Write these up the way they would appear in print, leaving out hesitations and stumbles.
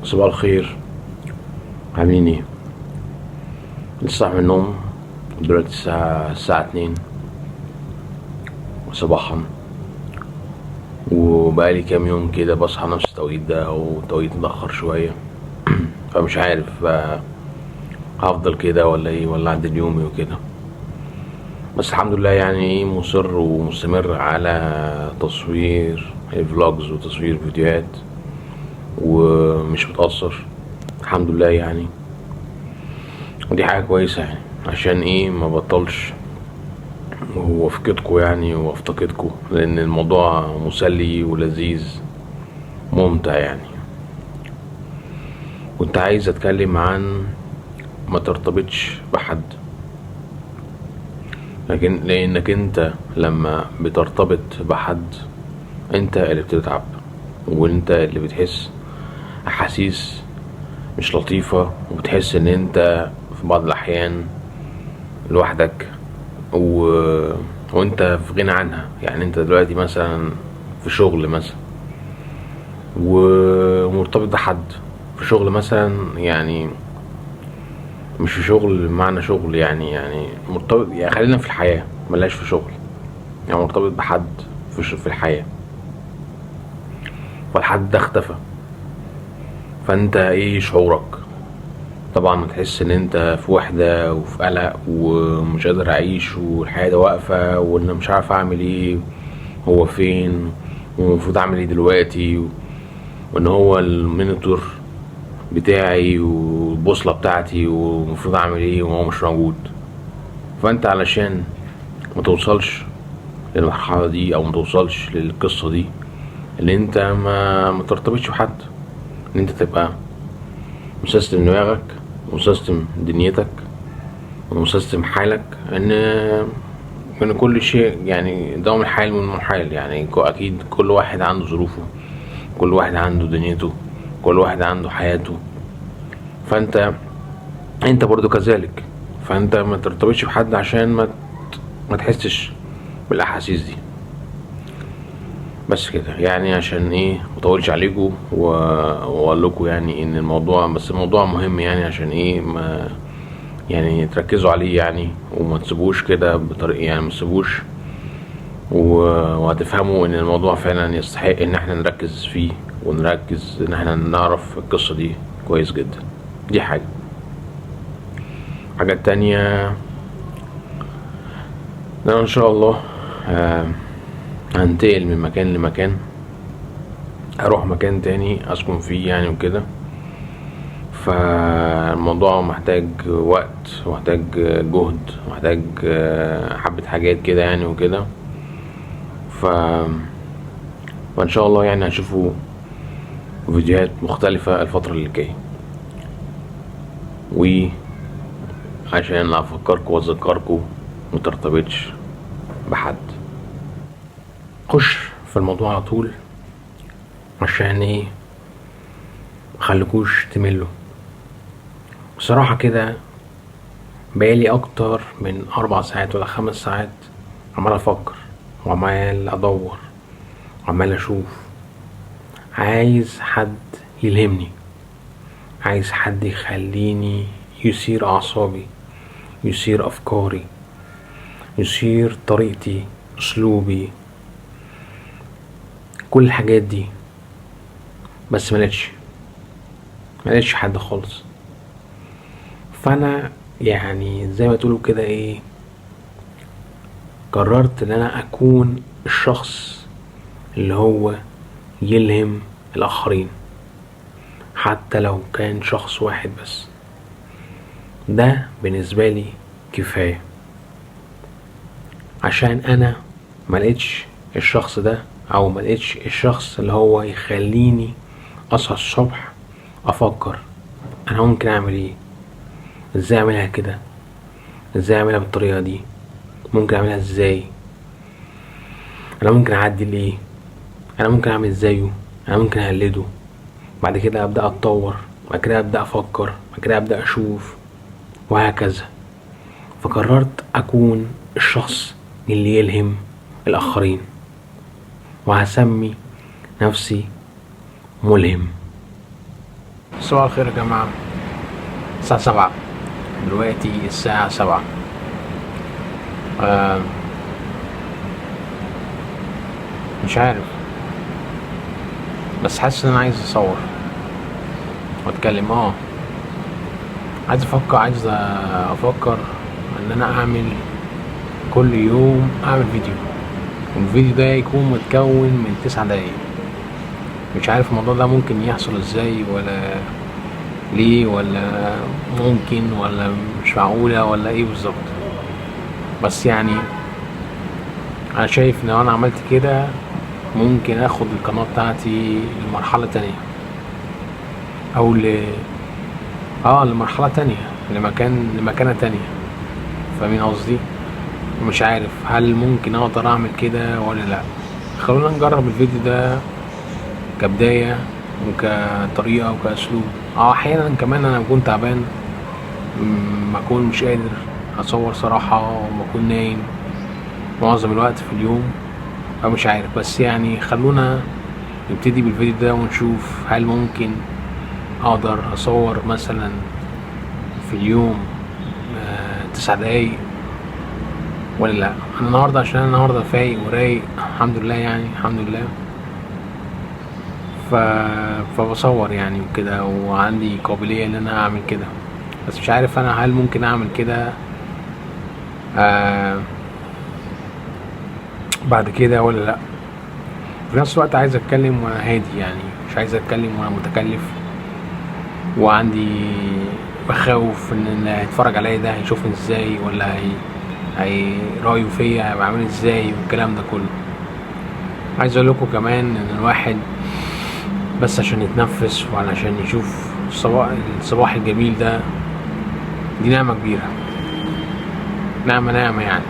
صباح الخير، عاملين ايه؟ لسه صاحي من النوم. دلوقتي الساعة 2 صباحا، وبقالي كام يوم كده بصحى نفس التوقيت ده او توقيت متأخر شوية. فمش عارف بقى هفضل كده ولا ايه، ولا اعدل يومي وكده. بس الحمد لله يعني ايه، مصر ومستمر على تصوير الفلوجز وتصوير فيديوهات، ومش متأثر الحمد لله يعني. ودي حاجة كويسة يعني، عشان ايه ما بطلش وافقدكوا يعني وافتقدكوا، لان الموضوع مسلي ولذيذ ممتع يعني. كنت عايز اتكلم عن ما ترتبطش بحد، لكن لانك انت لما بترتبط بحد انت اللي بتتعب، وانت اللي بتحس احاسيس مش لطيفة، وبتحس ان انت في بعض الاحيان لوحدك و... وانت في غنى عنها. يعني انت دلوقتي مثلا في شغل مثلا ومرتبط بحد في شغل مثلا، يعني مش في شغل بمعنى شغل، يعني مرتبط، يعني خلينا في الحياة ملاش في شغل، يعني مرتبط بحد في الحياة، فالحد ده اختفى. فانت ايه شعورك؟ طبعا هتحس ان انت في وحدة وفي قلق ومش قادر اعيش، والحياة ده واقفة، وان مش عارف اعمل ايه، هو فين، ومفروض اعمل ايه دلوقتي، وان هو المينيتور بتاعي والبوصلة بتاعتي ومفروض اعمل ايه وهو مش موجود. فانت علشان ما توصلش للمرحلة دي او ما توصلش للقصة دي، ان انت ما ترتبطش بحد، ان انت تبقى مسيستم دماغك ومسيستم دنيتك ومسيستم حالك، ان كل شيء يعني دوام الحال من المحال. يعني اكيد كل واحد عنده ظروفه، كل واحد عنده دنيته، كل واحد عنده حياته. فانت برضو كذلك. فانت ما ترتبطش بحد عشان ما تحسش بالاحاسيس دي. بس كده يعني، عشان ايه مطولش عليكم واقول لكم يعني ان الموضوع، بس الموضوع مهم يعني، عشان ايه ما يعني تركزوا عليه يعني، وما تسيبوش كده بطريقه، يعني ما تسيبوش وهتفهموا ان الموضوع فعلا يستحق ان احنا نركز فيه، ونركز ان احنا نعرف القصة دي كويس جدا. دي حاجة تانية، انا ان شاء الله هنتقل من مكان لمكان، هروح مكان تاني اسكن فيه يعني وكده. فالموضوع محتاج وقت ومحتاج جهد ومحتاج حبة حاجات كده يعني وكده. ف وان شاء الله يعني هتشوفوا فيديوهات مختلفة الفترة اللي جاية، وعشان افكركم واذكركم مترتبطش بحد. خش في الموضوع على طول، عشان ايه مخليكوش تملوا. بصراحة كده بقالي اكتر من 4 ساعات ولا 5 ساعات عمال افكر وعمال ادور وعمال اشوف. عايز حد يلهمني، عايز حد يخليني يثير اعصابي، يثير افكاري، يثير طريقتي، اسلوبي، كل الحاجات دي. بس ملقتش حد خالص. فانا يعني زي ما تقولوا كده ايه، قررت ان انا اكون الشخص اللي هو يلهم الاخرين، حتى لو كان شخص واحد بس. ده بالنسبة لي كفاية، عشان انا ملقتش الشخص ده، او ملقتش الشخص اللي هو يخليني اصحى الصبح افكر انا ممكن اعمل ايه، ازاي اعملها كده، ازاي اعملها بالطريقة دي، ممكن اعملها ازاي، انا ممكن اعدل ايه، انا ممكن اعمل زيه، انا ممكن اقلده. بعد كده ابدا اتطور، بعد كده ابدا افكر، بعد كده ابدا اشوف، وهكذا. فقررت اكون الشخص اللي يلهم الاخرين، وهسمي نفسي ملهم. صباح الخير يا جماعة. الساعة 7 دلوقتي، الساعة 7. آه مش عارف، بس حاسس ان انا عايز اصور واتكلم. عايز افكر ان انا اعمل كل يوم اعمل فيديو، والفيديو ده يكون متكون من 9 دقايق. مش عارف الموضوع ده ممكن يحصل ازاي، ولا ليه، ولا ممكن، ولا مش معقولة، ولا ايه بالظبط. بس يعني انا شايف ان لو انا عملت كده ممكن اخد القناة بتاعتي لمرحلة تانية، او لمرحلة تانية، لمكانة تانية. فاهمين قصدي؟ مش عارف هل ممكن اقدر اعمل كده ولا لا. خلونا نجرب الفيديو ده كبداية وكطريقة وكأسلوب. احيانا كمان انا بكون تعبان، ما اكون مش قادر اصور صراحة، وما اكون نايم معظم الوقت في اليوم، فمش عارف. بس يعني خلونا نبتدي بالفيديو ده ونشوف هل ممكن اقدر اصور مثلا في اليوم 9 دقايق ولا لا. انا النهارده عشان انا النهارده فايق ورايق الحمد لله، يعني الحمد لله. فبصور يعني وكده، وعندي قابلية ان انا اعمل كده. بس مش عارف انا هل ممكن اعمل كده بعد كده ولا لا. في نفس الوقت عايز اتكلم وانا هادي، يعني مش عايز اتكلم وانا متكلف، وعندي بخوف ان اللي هيتفرج عليا ده هيشوفني ازاي، ولا هي رأيه فيا هيبقى عامل ازاي، والكلام ده كله. عايز اقول لكم كمان ان الواحد بس عشان يتنفس وعلشان يشوف الصباح الجميل ده، دي نعمة كبيرة، نعمة يعني.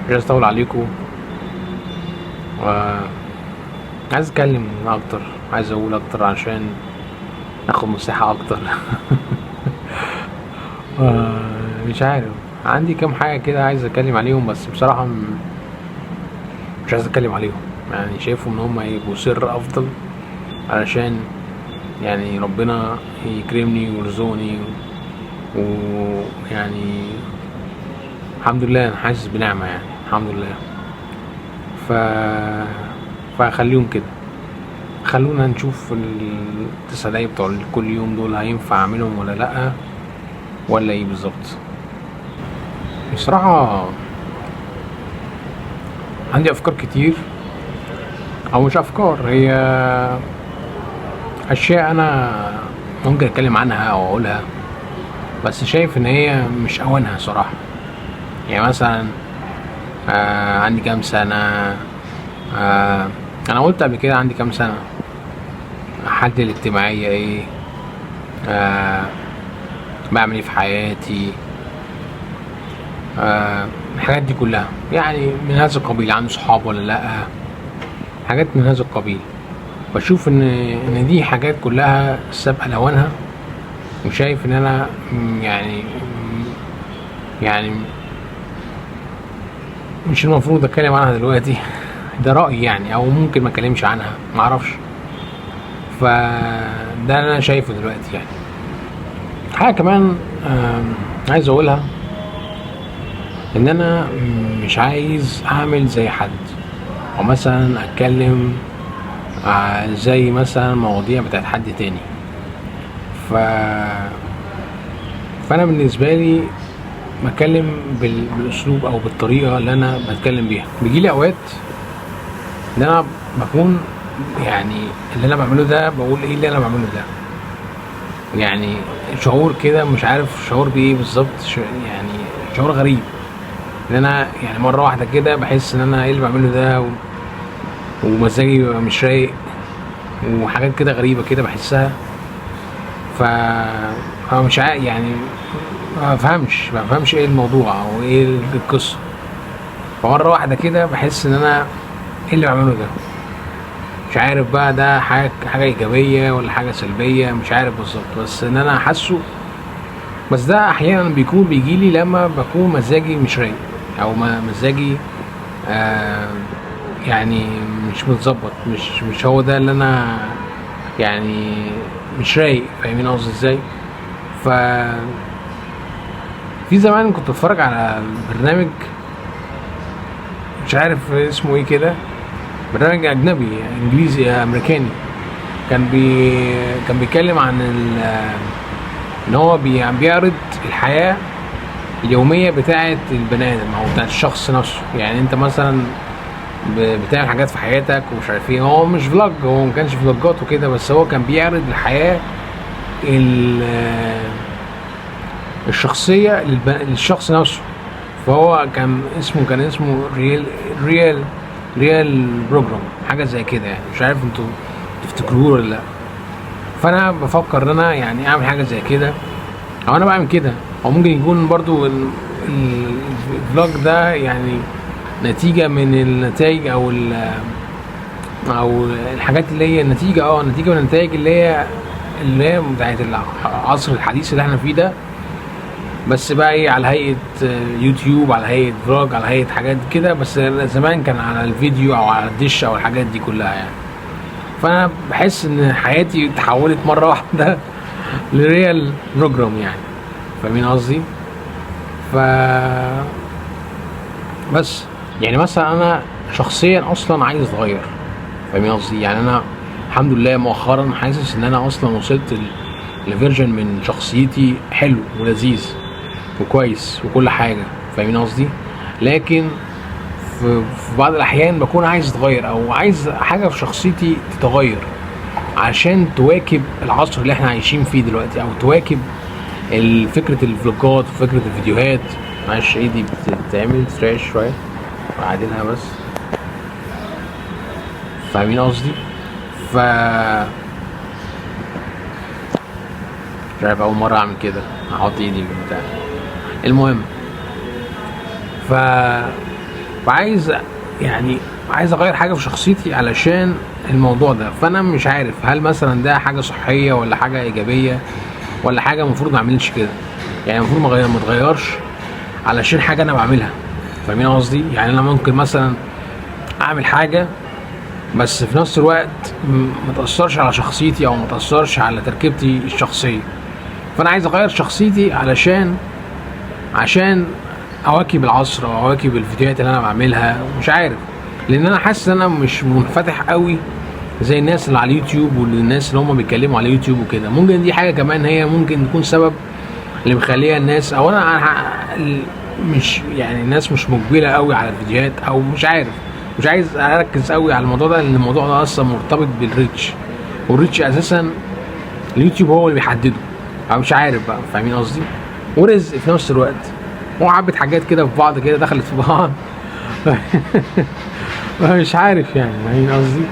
مش عايز اطول عليكم، عايز اتكلم اكتر، عايز اقول اكتر عشان اخد مساحة اكتر. مش عارف، عندي كام حاجة كده عايز اتكلم عليهم، بس بصراحة مش عايز اتكلم عليهم. يعني شايفوا ان هم يبقوا سر افضل، علشان يعني ربنا يكرمني ويرزقني، ويعني الحمد لله انا حاسس بنعمة، يعني الحمد لله. ف فخليهم كده، خلونا نشوف التسع دقايق بتوع كل يوم دول هينفع اعملهم ولا لا، ولا ايه بالظبط. بصراحة عندي افكار كتير، او مش افكار، هي اشياء انا ممكن اتكلم عنها او اقولها، بس شايف ان هي مش اوانها صراحة. يعني مثلا عندي كام سنة، انا قلت قبل كده عندي كام سنة، حالتي الاجتماعية ايه، بعمل ايه في حياتي، الحاجات دي كلها، يعني من هذا القبيل. عندي صحاب ولا لا، حاجات من هذا القبيل. بشوف ان دي حاجات كلها سابقة لأوانها، وشايف ان انا يعني مش المفروض اتكلم عنها دلوقتي. ده رأيي يعني، او ممكن ما اتكلمش عنها، معرفش. فده اللي انا شايفه دلوقتي. يعني حاجة كمان عايز اقولها، ان انا مش عايز اعمل زي حد، او مثلا اتكلم زي مثلا مواضيع بتاعت حد تاني. فانا بالنسبه لي بتكلم بالاسلوب او بالطريقه اللي انا بتكلم بيها. بيجيلي اوقات ان انا بكون يعني اللي انا بعمله ده، بقول ايه اللي انا بعمله ده، يعني شعور كده مش عارف شعور بايه بالظبط، يعني شعور غريب. ان انا يعني مره واحده كده بحس ان انا ايه اللي بعمله ده، ومزاجي بيبقى مش رايق، وحاجات كده غريبه كده بحسها. فمش عارف يعني، ما بفهمش ايه الموضوع او ايه القصه. فمره واحده كده بحس ان انا ايه اللي بعمله ده. مش عارف بقى ده حاجه ايجابيه ولا حاجه سلبيه، مش عارف بالظبط، بس ان انا حاسه. بس ده احيانا بيكون بيجيلي لما بكون مزاجي مش رايق، او مزاجي يعني مش متظبط، مش هو ده اللي انا يعني مش رايق، فاهمين قصدي ازاي؟ ف في زمان كنت بتفرج على برنامج مش عارف اسمه ايه كده، برنامج اجنبي انجليزي امريكاني، كان بيتكلم عن ان هو بيعرض الحياة اليومية بتاعة البني ادم او بتاعة الشخص نفسه. يعني انت مثلا بتعمل حاجات في حياتك ومش عارف ايه، هو مش فلوج، هو ما كانش فلوجات وكده، بس هو كان بيعرض الحياة الشخصية للشخص نفسه. فهو كان اسمه ريال ريال بروجرام، حاجة زي كده يعني، مش عارف انتوا تفتكروه ولا لا. فانا بفكر ان انا يعني اعمل حاجة زي كده، او انا بعمل كده، او ممكن يكون برضو الفلوج ده يعني نتيجة من النتائج او الحاجات اللي هي نتيجة من النتائج اللي هي بتاعت العصر الحديث اللي احنا فيه ده، بس بقى ايه، على هيئة يوتيوب، على هيئة فلوج، على هيئة حاجات كده. بس زمان كان على الفيديو او على الدش او الحاجات دي كلها يعني. فانا بحس ان حياتي اتحولت مرة واحدة لريال بروجرام يعني، فاهمين قصدي؟ ف بس يعني مثلا انا شخصيا اصلا عايز اتغير، فاهمين قصدي؟ يعني انا الحمد لله مؤخرا حاسس ان انا اصلا وصلت لفيرجن من شخصيتي حلو ولذيذ وكويس وكل حاجه، فاهمين قصدي؟ لكن في بعض الاحيان بكون عايز اتغير، او عايز حاجه في شخصيتي تتغير عشان تواكب العصر اللي احنا عايشين فيه دلوقتي، او تواكب فكره الفلوجات وفكره الفيديوهات. معلش ايدي بتتعمل تريش شويه وعادلها بس، فاهمين قصدي؟ ف مش عارف، اول مره اعمل كده احط ايدي في بتاع. المهم ف فعايز يعني عايز اغير حاجه في شخصيتي علشان الموضوع ده. فانا مش عارف هل مثلا ده حاجه صحيه ولا حاجه ايجابيه، ولا حاجه المفروض ما اعملش كده. يعني المفروض ما اتغيرش علشان حاجه انا بعملها، فاهمين قصدي؟ يعني انا ممكن مثلا اعمل حاجه بس في نفس الوقت ما تاثرش على شخصيتي او ما تاثرش على تركيبتي الشخصيه. فانا عايز اغير شخصيتي عشان اواكب العصر او اواكب الفيديوهات اللي انا بعملها. مش عارف، لان انا حاسس ان انا مش منفتح قوي زي الناس اللي على اليوتيوب والناس اللي هم بيتكلموا على اليوتيوب وكده. ممكن دي حاجه كمان هي ممكن تكون سبب اللي مخليها الناس، او انا مش يعني الناس مش مقبله قوي على الفيديوهات، او مش عارف، مش عايز اركز قوي على الموضوع ده، لان الموضوع ده اصلا مرتبط بالريتش، والريتش اساسا اليوتيوب هو اللي بيحدده، او مش عارف بقى، فاهمين قصدي؟ ورزق في نفس الوقت، وعبت حاجات كده في بعض كده دخلت في بعض مش عارف يعني، فاهمين قصدي؟